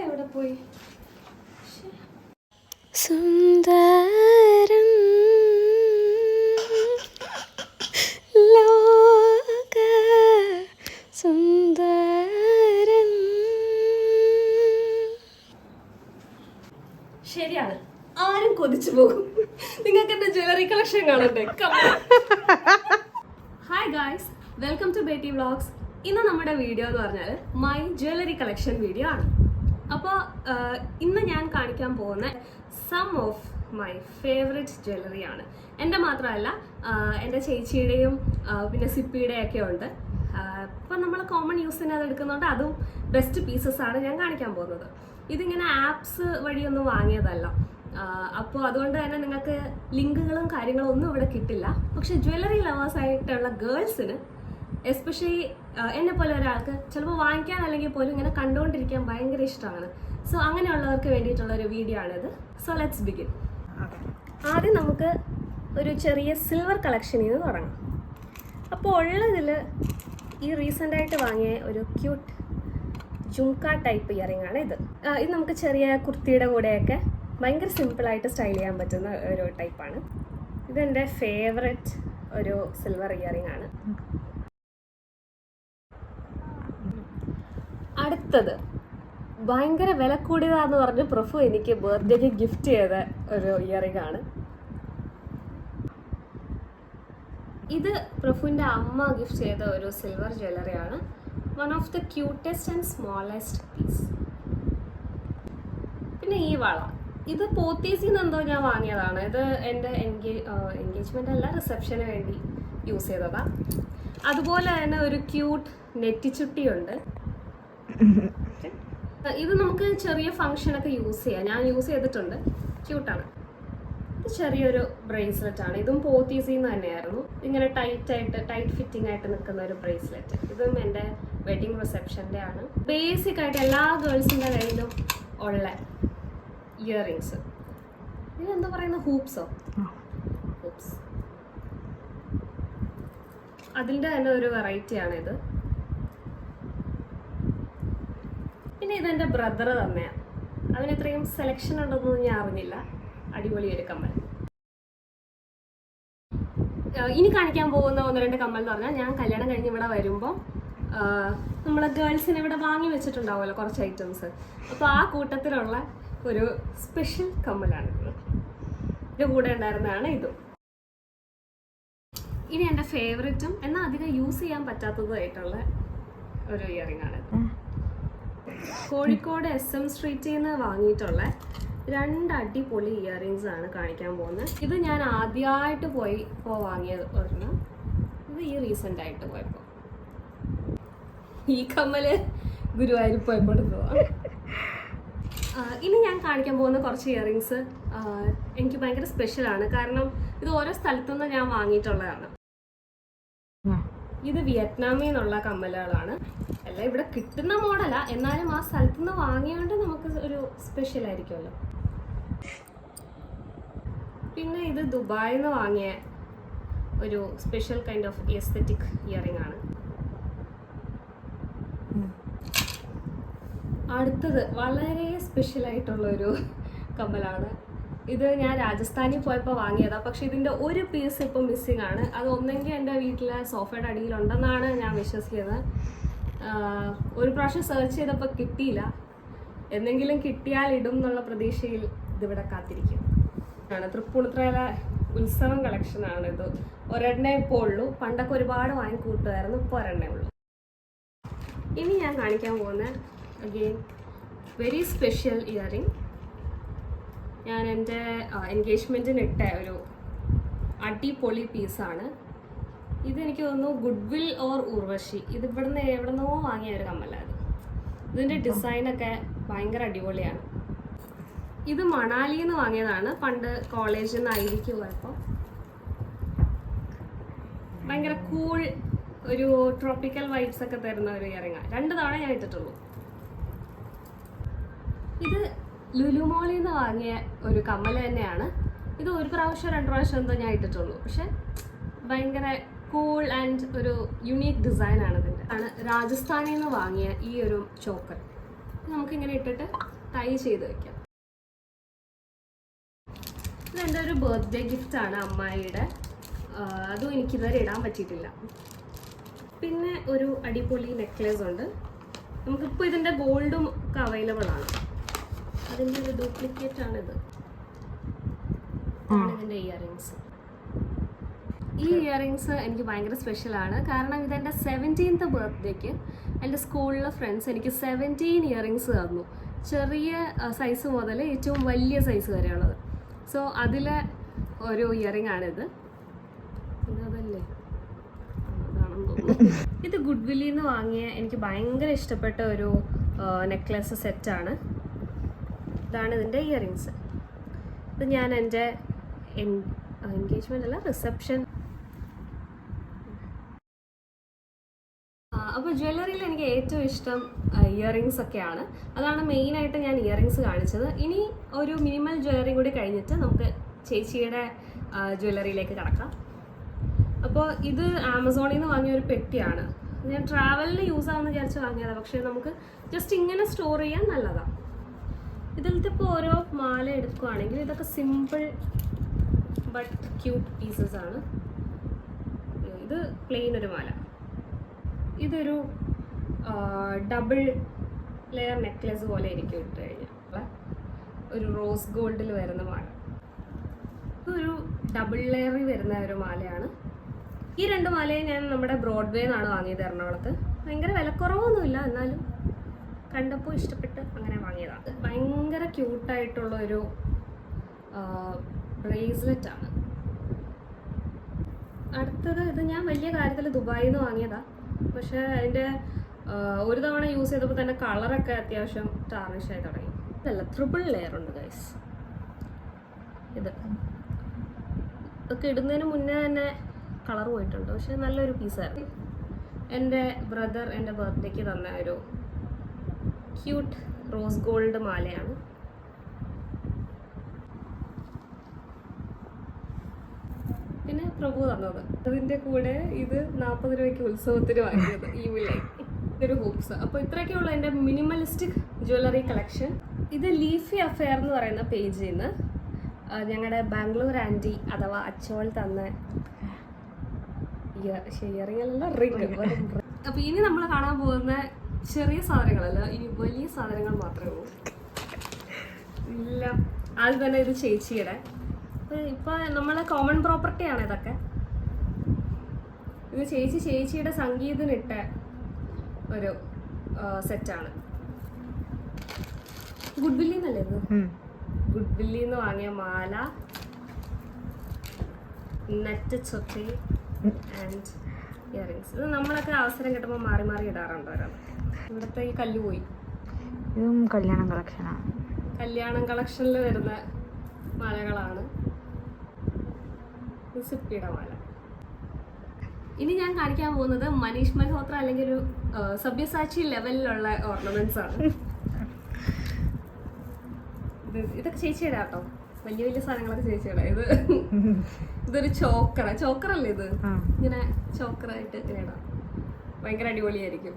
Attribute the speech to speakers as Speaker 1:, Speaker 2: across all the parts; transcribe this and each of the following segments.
Speaker 1: എവിടെ പോയി?
Speaker 2: സുന്ദരം ലോക സുന്ദരം.
Speaker 1: ശരിയാണ്, ആരും കൊതിച്ചു പോകും. നിങ്ങൾക്ക് എന്റെ ജ്വല്ലറി കളക്ഷൻ കാണണ്ടേ? Hi guys, welcome to Betty vlogs. ഇന്ന് നമ്മുടെ വീഡിയോ എന്ന് പറഞ്ഞാൽ മൈ ജ്വല്ലറി കളക്ഷൻ വീഡിയോ ആണ്. അപ്പോൾ ഇന്ന് ഞാൻ കാണിക്കാൻ പോകുന്ന some of my favourite jewellery ആണ്. എൻ്റെ മാത്രമല്ല, എൻ്റെ ചേച്ചിയുടെയും പിന്നെ സിപ്പിയുടെയും ഒക്കെ ഉണ്ട്. ഇപ്പം നമ്മൾ കോമൺ യൂസിന് അത് എടുക്കുന്നതുകൊണ്ട് അതും ബെസ്റ്റ് പീസസ് ആണ് ഞാൻ കാണിക്കാൻ പോകുന്നത്. ഇതിങ്ങനെ ആപ്സ് വഴിയൊന്നും വാങ്ങിയതല്ല. അപ്പോൾ അതുകൊണ്ട് തന്നെ നിങ്ങൾക്ക് ലിങ്കുകളും കാര്യങ്ങളും ഒന്നും ഇവിടെ കിട്ടില്ല. പക്ഷെ ജ്വല്ലറി ലവേഴ്സ് ആയിട്ടുള്ള ഗേൾസിന്, എസ്പെഷ്യലി എന്നെ പോലെ ഒരാൾക്ക് ചിലപ്പോൾ വാങ്ങിക്കാൻ അല്ലെങ്കിൽ പോലും ഇങ്ങനെ കണ്ടുകൊണ്ടിരിക്കാൻ ഭയങ്കര ഇഷ്ടമാണ്. സോ അങ്ങനെയുള്ളവർക്ക് വേണ്ടിയിട്ടുള്ള ഒരു വീഡിയോ ആണിത്. So let's begin. ആദ്യം നമുക്ക് ഒരു ചെറിയ സിൽവർ കളക്ഷനിൽ നിന്ന് തുടങ്ങാം. അപ്പോൾ ഉള്ളതിൽ ഈ റീസെൻ്റായിട്ട് വാങ്ങിയ ഒരു ക്യൂട്ട് ജുംക്ക ടൈപ്പ് ഇയറിംഗ് ആണ് ഇത്. ഇത് നമുക്ക് ചെറിയ കുർത്തിയുടെ കൂടെയൊക്കെ ഭയങ്കര സിമ്പിളായിട്ട് സ്റ്റൈൽ ചെയ്യാൻ പറ്റുന്ന ഒരു ടൈപ്പാണ്. ഇതെൻ്റെ ഫേവററ്റ് ഒരു സിൽവർ ഇയറിംഗ് ആണ്. അടുത്തത് ഭയങ്കര വില കൂടിയതാന്ന് പറഞ്ഞ് പ്രഫു എനിക്ക് ബർത്ത്ഡേക്ക് ഗിഫ്റ്റ് ചെയ്ത ഒരു ഇയറിംഗ് ആണ്. ഇത് പ്രഫുവിൻ്റെ അമ്മ ഗിഫ്റ്റ് ചെയ്ത ഒരു സിൽവർ ജ്വല്ലറി ആണ്. One of the cutest and smallest piece. പിന്നെ ഈ വള, ഇത് പോത്തീസിൽ നിന്ന് എന്തോ ഞാൻ വാങ്ങിയതാണ്. ഇത് എൻ്റെ എൻഗേജ്മെൻ്റ് അല്ല, റിസപ്ഷന് വേണ്ടി യൂസ് ചെയ്തതാണ്. അതുപോലെ തന്നെ ഒരു ക്യൂട്ട് നെറ്റിച്ചുട്ടിയുണ്ട്. ഇത് നമുക്ക് ചെറിയ ഫങ്ഷനൊക്കെ യൂസ് ചെയ്യാം. ഞാൻ യൂസ് ചെയ്തിട്ടുണ്ട്, ക്യൂട്ടാണ്. ഇത് ചെറിയൊരു ബ്രേസ്ലെറ്റ് ആണ്. ഇതും പോത്തീസിൽ നിന്ന് തന്നെയായിരുന്നു. ഇങ്ങനെ ടൈറ്റ് ഫിറ്റിംഗ് ആയിട്ട് നിൽക്കുന്ന ഒരു ബ്രേസ്ലെറ്റ്. ഇതും എൻ്റെ വെഡിങ് റിസപ്ഷൻ്റെ ആണ്. ബേസിക് ആയിട്ട് എല്ലാ ഗേൾസിൻ്റെ കയ്യിലും ഉള്ള ഇയറിങ്സ്. ഇതെന്താ പറയുന്നത്, ഹൂപ്സോ? ഹൂപ്സ്. അതിൻ്റെ തന്നെ ഒരു വെറൈറ്റിയാണ് ഇത്. പിന്നെ ഇതെൻ്റെ ബ്രദർ തന്നെയാണ്. അവന് ഇത്രയും സെലക്ഷൻ ഉണ്ടെന്നൊന്നും ഞാൻ അറിഞ്ഞില്ല. അടിപൊളി ഒരു കമ്മൽ. ഇനി കാണിക്കാൻ പോകുന്ന 1-2 കമ്മൽ എന്ന് പറഞ്ഞാൽ, ഞാൻ കല്യാണം കഴിഞ്ഞ് ഇവിടെ വരുമ്പോൾ നമ്മൾ ഗേൾസിന് ഇവിടെ വാങ്ങി വെച്ചിട്ടുണ്ടാവുമല്ലോ കുറച്ച് ഐറ്റംസ്. അപ്പോൾ ആ കൂട്ടത്തിലുള്ള ഒരു സ്പെഷ്യൽ കമ്മലാണ് ഇത്. ഇതിൻ്റെ കൂടെ ഉണ്ടായിരുന്നതാണ് ഇതും. ഇനി എൻ്റെ ഫേവറേറ്റും എന്നാൽ അധികം യൂസ് ചെയ്യാൻ പറ്റാത്തതുമായിട്ടുള്ള ഒരു ഇയറിംഗ് ആണ്. കോഴിക്കോട് SM സ്ട്രീറ്റിൽ നിന്ന് വാങ്ങിയിട്ടുള്ള 2 അടിപൊളി ഇയറിങ്സ് ആണ് കാണിക്കാൻ പോകുന്നത്. ഇത് ഞാൻ ആദ്യമായിട്ട് പോയപ്പോൾ വാങ്ങിയത് ഒരെണ്ണം. ഇത് ഈ റീസെൻ്റ് ആയിട്ട് പോയപ്പോൾ. ഈ കമ്മല് ഗുരുവായൂർ പോയപ്പോൾ എടുത്തതാണ്. ഇനി ഞാൻ കാണിക്കാൻ പോകുന്ന കുറച്ച് ഇയറിങ്സ് എനിക്ക് ഭയങ്കര സ്പെഷ്യലാണ്. കാരണം ഇത് ഓരോ സ്ഥലത്തുനിന്ന് ഞാൻ വാങ്ങിയിട്ടുള്ളതാണ്. ഇത് വിയറ്റ്നാമിൽ നിന്നുള്ള കമ്മലുകളാണ്. എല്ലാം ഇവിടെ കിട്ടുന്ന മോഡല, എന്നാലും ആ സ്ഥലത്തുനിന്ന് വാങ്ങിയോണ്ട് നമുക്ക് ഒരു സ്പെഷ്യൽ ആയിരിക്കുമല്ലോ. പിന്നെ ഇത് ദുബായിൽ നിന്ന് വാങ്ങിയ ഒരു special kind of aesthetic earring ആണ്. അടുത്തത് വളരെ സ്പെഷ്യൽ ആയിട്ടുള്ള ഒരു കമ്മലാണ്. ഇത് ഞാൻ രാജസ്ഥാനിൽ പോയപ്പോൾ വാങ്ങിയതാണ്. പക്ഷെ ഇതിൻ്റെ ഒരു പീസ് ഇപ്പോൾ മിസ്സിംഗ് ആണ്. അത് ഒന്നെങ്കിൽ എൻ്റെ വീട്ടിലെ സോഫയുടെ അടിയിലുണ്ടെന്നാണ് ഞാൻ വിശ്വസിക്കുന്നത്. ഒരു പ്രാവശ്യം സെർച്ച് ചെയ്തപ്പോൾ കിട്ടിയില്ല. എന്തെങ്കിലും കിട്ടിയാൽ ഇടും എന്നുള്ള പ്രതീക്ഷയിൽ ഇതിവിടെ കാത്തിരിക്കും. തൃപ്പൂണിത്തുറയിലെ ഉത്സവം കളക്ഷനാണ് ഇത്. ഒരെണ്ണേ ഇപ്പോൾ ഉള്ളൂ. പണ്ടൊക്കെ ഒരുപാട് വാങ്ങിക്കൂട്ടുമായിരുന്നു, ഇപ്പോൾ ഒരെണ്ണേ ഉള്ളൂ. ഇനി ഞാൻ കാണിക്കാൻ പോകുന്ന അഗെയിൻ വെരി സ്പെഷ്യൽ ഇയറിംഗ്. ഞാൻ എൻ്റെ എൻഗേജ്മെൻറ്റിന് ഇട്ട ഒരു അടിപൊളി പീസാണ്. ഇതെനിക്ക് തോന്നുന്നു ഗുഡ്വിൽ ഓർ ഉർവശി, ഇത് എവിടുന്നോ വാങ്ങിയ ഒരു കമ്മലാണ്. ഇതിൻ്റെ ഡിസൈനൊക്കെ ഭയങ്കര അടിപൊളിയാണ്. ഇത് മണാലിയിൽ നിന്ന് വാങ്ങിയതാണ്. പണ്ട് കോളേജിൽ നിന്ന് ഐഡിക്ക് പോയപ്പോൾ. ഭയങ്കര കൂൾ ഒരു ട്രോപ്പിക്കൽ വൈബ്സ് ഒക്കെ തരുന്ന ഒരു ഇയറിംഗ്. 2 തവണ ഞാൻ ഇട്ടിട്ടുള്ളൂ. ഇത് ലുലു മോളിൽ നിന്ന് വാങ്ങിയ ഒരു കമ്മൽ തന്നെയാണ്. ഇത് 1 പ്രാവശ്യം 2 പ്രാവശ്യം എന്തോ ഞാൻ ഇട്ടിട്ടുള്ളൂ. പക്ഷെ ഭയങ്കര കൂൾ ആൻഡ് ഒരു യുണീക്ക് ഡിസൈനാണ് ഇതിൻ്റെ. രാജസ്ഥാനിൽ നിന്ന് വാങ്ങിയ ഈ ഒരു ചോക്കർ. നമുക്കിങ്ങനെ ഇട്ടിട്ട് ടൈ ചെയ്ത് വെക്കാം. ഇതെൻ്റെ ഒരു ബർത്ത്ഡേ ഗിഫ്റ്റാണ് അമ്മായിയുടെ. അതും എനിക്കിതുവരെ ഇടാൻ പറ്റിയിട്ടില്ല. പിന്നെ ഒരു അടിപൊളി നെക്ലേസ് ഉണ്ട്. നമുക്കിപ്പോൾ ഇതിൻ്റെ ഗോൾഡും ഒക്കെ അവൈലബിൾ ആണ്. അതിൻ്റെ ഒരു ഡ്യൂപ്ലിക്കേറ്റ് ആണിത്. ഇതിൻ്റെ ഇയറിങ്സ്. ഈ ഇയറിങ്സ് എനിക്ക് ഭയങ്കര സ്പെഷ്യലാണ്. കാരണം ഇതെൻ്റെ 17th ബർത്ത്ഡേക്ക് എൻ്റെ സ്കൂളിലെ ഫ്രണ്ട്സ് എനിക്ക് 17 ഇയറിങ്സ് തന്നു. ചെറിയ സൈസ് മുതൽ ഏറ്റവും വലിയ സൈസ് വരെയുള്ളത്. സോ അതിലെ ഒരു ഇയറിംഗ് ആണിത്. ഇതല്ലേ, അതാണെന്ന് തോന്നുന്നു. ഇത് ഗുഡ്വില്ലിൽ നിന്ന് വാങ്ങിയ എനിക്ക് ഭയങ്കര ഇഷ്ടപ്പെട്ട ഒരു നെക്ലസ് സെറ്റാണ്. ഇതാണ് ഇതിൻ്റെ ഇയറിങ്സ്. ഇത് ഞാൻ എൻ്റെ എൻഗേജ്മെൻ്റ് അല്ല, റിസപ്ഷൻ. അപ്പോൾ ജ്വല്ലറിയിൽ എനിക്ക് ഏറ്റവും ഇഷ്ടം ഇയറിങ്സ് ഒക്കെയാണ്. അതാണ് മെയിനായിട്ട് ഞാൻ ഇയറിങ്സ് കാണിച്ചത്. ഇനി ഒരു മിനിമൽ ജ്വല്ലറി കൂടി കഴിഞ്ഞിട്ട് നമുക്ക് ചേച്ചിയുടെ ജ്വല്ലറിയിലേക്ക് കടക്കാം. അപ്പോൾ ഇത് ആമസോണിൽ നിന്ന് വാങ്ങിയ ഒരു പെട്ടിയാണ്. ഞാൻ ട്രാവലിന് യൂസ് ആവുമെന്ന് വിചാരിച്ച് വാങ്ങിയതാണ്. പക്ഷേ നമുക്ക് ജസ്റ്റ് ഇങ്ങനെ സ്റ്റോർ ചെയ്യാൻ നല്ലതാണ്. ഇതിലത്തെ ഇപ്പോൾ ഓരോ മാല എടുക്കുകയാണെങ്കിൽ ഇതൊക്കെ സിമ്പിൾ ബട്ട് ക്യൂട്ട് പീസസ് ആണ്. ഇത് പ്ലെയിൻ ഒരു മാല. ഇതൊരു ഡബിൾ ലെയർ നെക്ലെസ് പോലെ എനിക്ക് ഇട്ട് കഴിഞ്ഞാൽ ഒരു റോസ് ഗോൾഡിൽ വരുന്ന മാല. ഇതൊരു ഡബിൾ ലെയറിൽ വരുന്ന ഒരു മാലയാണ്. ഈ രണ്ട് മാലയും ഞാൻ നമ്മുടെ ബ്രോഡ്വേ നിന്നാണ് വാങ്ങിയത്, എറണാകുളത്ത്. ഭയങ്കര വിലക്കുറവൊന്നുമില്ല, എന്നാലും കണ്ടപ്പോൾ ഇഷ്ടപ്പെട്ട് അങ്ങനെ വാങ്ങിയതാണ്. ഭയങ്കര ക്യൂട്ടായിട്ടുള്ളൊരു ബ്രേസ്ലെറ്റ് ആണ്. അടുത്തത് ഇത് ഞാൻ വലിയ കാര്യത്തിൽ ദുബായിൽ നിന്ന് വാങ്ങിയതാണ്. പക്ഷേ അതിൻ്റെ ഒരു തവണ യൂസ് ചെയ്തപ്പോൾ തന്നെ കളറൊക്കെ അത്യാവശ്യം ടാർണിഷായി തുടങ്ങി. ഇതല്ല, ട്രിപ്പിൾ ലെയർ ഉണ്ട് ഗൈസ്. ഇതൊക്കെ ഇടുന്നതിന് മുന്നേ തന്നെ കളർ പോയിട്ടുണ്ട്. പക്ഷെ നല്ലൊരു പീസായിരുന്നു. എൻ്റെ ബ്രദർ എൻ്റെ ബർത്ത്ഡേക്ക് തന്ന ഒരു ക്യൂട്ട് റോസ് ഗോൾഡ് മാലയാണ്. പിന്നെ പ്രഭു തന്നത്. അതിൻ്റെ കൂടെ ഇത് 40 രൂപയ്ക്ക് ഉത്സവത്തിന് വാങ്ങിയത് ഈ വിലയിൽ. ഇതൊരു ഹൂപ്സ്. അപ്പോൾ ഇത്രയൊക്കെയുള്ള എൻ്റെ മിനിമലിസ്റ്റിക് ജ്വല്ലറി കളക്ഷൻ. ഇത് ലീഫി അഫെയർ എന്ന് പറയുന്ന പേജിൽ നിന്ന് ഞങ്ങളുടെ ബാംഗ്ലൂർ ആൻറ്റി അഥവാ അച്ചോൾ തന്ന ഇയറിംഗ് റിംഗ്. അപ്പോൾ ഇനി നമ്മൾ കാണാൻ പോകുന്ന ചെറിയ സാധനങ്ങളല്ല, ഇനി വലിയ സാധനങ്ങൾ മാത്രമേ ഉള്ളൂ. ഇല്ല, ആദ്യം തന്നെ ഇത് ചേച്ചിയുടെ. ഇപ്പൊ നമ്മളെ കോമൺ പ്രോപ്പർട്ടിയാണ് ഇതൊക്കെ. ഇത് ചേച്ചിയുടെ സംഗീതത്തിനിട്ട ഒരു സെറ്റാണ്. ഗുഡ്വില്ലിൽ നിന്നല്ലേ ഇത്? ഗുഡ്വില്ലിൽ നിന്ന് വാങ്ങിയ മാല, നെറ്റ് ചൊട്ടി ആൻഡ് ഇയറിങ്സ്. ഇത് നമ്മളൊക്കെ അവസരം കിട്ടുമ്പോൾ മാറി മാറി ഇടാറുണ്ട് ഒരാൾ. ഇവിടുത്തെ ഈ കല്ല് പോയി.
Speaker 2: ഇതും കല്യാണം കളക്ഷനാണ്.
Speaker 1: കല്യാണം കളക്ഷനിൽ വരുന്ന മാലകളാണ്. സിപ്പിയുടെ മാല. ഇനി ഞാൻ കാണിക്കാൻ പോകുന്നത് മനീഷ് മൽഹോത്ര അല്ലെങ്കിൽ ഒരു സബ്യസാച്ചി ലെവലിലുള്ള ഓർണമെന്റ്സ് ആണ്. ഇതൊക്കെ ചേച്ചിയുടെ കേട്ടോ. വലിയ വലിയ സാധനങ്ങളൊക്കെ ചേച്ചിയുടെ. ഇതൊരു ചോക്കറല്ലേ ഇത്? ഇങ്ങനെ ചോക്കറായിട്ട് ഇങ്ങനെ ഇടാം. ഭയങ്കര അടിപൊളിയായിരിക്കും.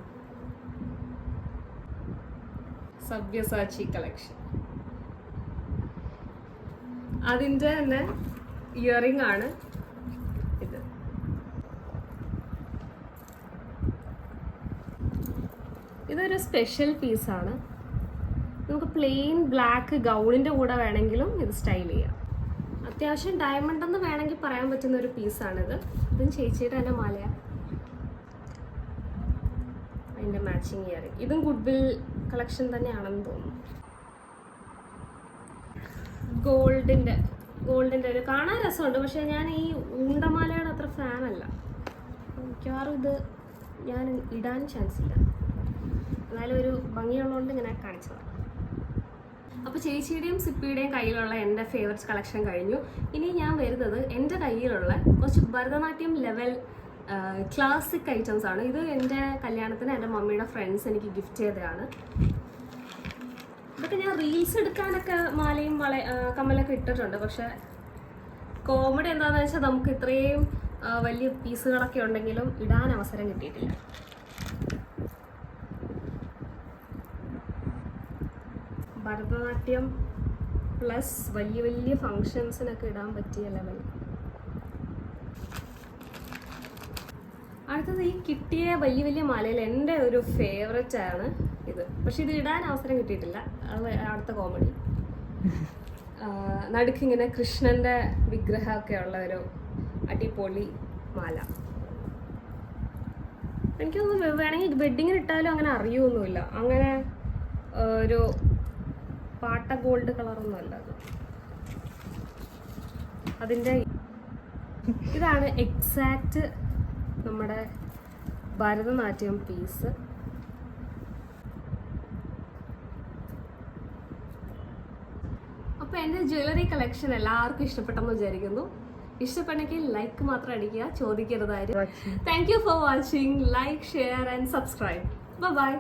Speaker 1: സബ്യസാച്ചി കളക്ഷൻ. അതിൻ്റെ തന്നെ ഇയറിംഗ് ആണ് ഇത്. ഇതൊരു സ്പെഷ്യൽ പീസാണ്. നമുക്ക് പ്ലെയിൻ ബ്ലാക്ക് ഗൗണിൻ്റെ കൂടെ വേണമെങ്കിലും ഇത് സ്റ്റൈൽ ചെയ്യാം. അത്യാവശ്യം ഡയമണ്ട് എന്ന് വേണമെങ്കിൽ പറയാൻ പറ്റുന്ന ഒരു പീസാണിത്. ഇതും ചേച്ചിയുടെ തന്നെ മാലയാണ്. അതിൻ്റെ മാച്ചിങ് ഇയറിംഗ്. ഇതും ഗുഡ്വിൽ കളക്ഷൻ തന്നെയാണെന്ന് തോന്നുന്നു. ഗോൾഡിൻ്റെ ഒരു കാണാൻ രസമുണ്ട്. പക്ഷെ ഞാൻ ഈ ഉണ്ടമാലയുടെ അത്ര ഫാനല്ല. മിക്കവാറും ഇത് ഞാൻ ഇടാൻ ചാൻസ് ഇല്ല. എന്നാലും ഒരു ഭംഗിയുള്ളതുകൊണ്ട് ഇങ്ങനെ കാണിച്ചതാണ്. അപ്പോൾ ചേച്ചിയുടെയും സിപ്പിയുടെയും കയ്യിലുള്ള എൻ്റെ ഫേവറേറ്റ് കളക്ഷൻ കഴിഞ്ഞു. ഇനി ഞാൻ വരുന്നത് എൻ്റെ കയ്യിലുള്ള കുറച്ച് ഭരതനാട്യം ലെവൽ ക്ലാസിക് ഐറ്റംസ് ആണ്. ഇത് എൻ്റെ കല്യാണത്തിന് എൻ്റെ മമ്മിയുടെ ഫ്രണ്ട്സ് എനിക്ക് ഗിഫ്റ്റ് ചെയ്തതാണ്. ഇതൊക്കെ ഞാൻ റീൽസ് എടുക്കാനൊക്കെ മാലയും കമ്മലൊക്കെ ഇട്ടിട്ടുണ്ട്. പക്ഷെ കോമഡി എന്താണെന്ന് വെച്ചാൽ നമുക്ക് ഇത്രയും വലിയ പീസുകളൊക്കെ ഉണ്ടെങ്കിലും ഇടാൻ അവസരം കിട്ടിയിട്ടില്ല. ഭരതനാട്യം പ്ലസ് വലിയ വലിയ ഫങ്ഷൻസിനൊക്കെ ഇടാൻ പറ്റിയ ലെവൽ. അടുത്തത് ഈ കിട്ടിയ വലിയ വലിയ മാലയിൽ എൻ്റെ ഒരു ഫേവററ്റ് ആണ് ഇത്. പക്ഷെ ഇത് ഇടാൻ അവസരം കിട്ടിയിട്ടില്ല, അത് അടുത്ത കോമഡി. നടുക്കിങ്ങനെ കൃഷ്ണൻ്റെ വിഗ്രഹമൊക്കെ ഉള്ള ഒരു അടിപൊളി മാല. എനിക്കൊന്ന് വേണമെങ്കിൽ വെഡിങ്ങിന് ഇട്ടാലും അങ്ങനെ അറിയൊന്നുമില്ല. അങ്ങനെ ഒരു പാട്ട ഗോൾഡ് കളറൊന്നും അല്ല അത്. അതിൻ്റെ ഇതാണ് എക്സാക്റ്റ് നമ്മുടെ ഭരതനാട്യം പീസ്. അപ്പോൾ എൻ്റെ ജ്വല്ലറി കളക്ഷൻ എല്ലാവർക്കും ഇഷ്ടപ്പെട്ടെന്ന് വിചാരിക്കുന്നു. ഇഷ്ടപ്പെട്ടെങ്കിൽ ലൈക്ക് മാത്രം അടിക്കുക, ചോദിക്കരുതായിരുന്നു. Thank you for watching. Like, share and subscribe. By.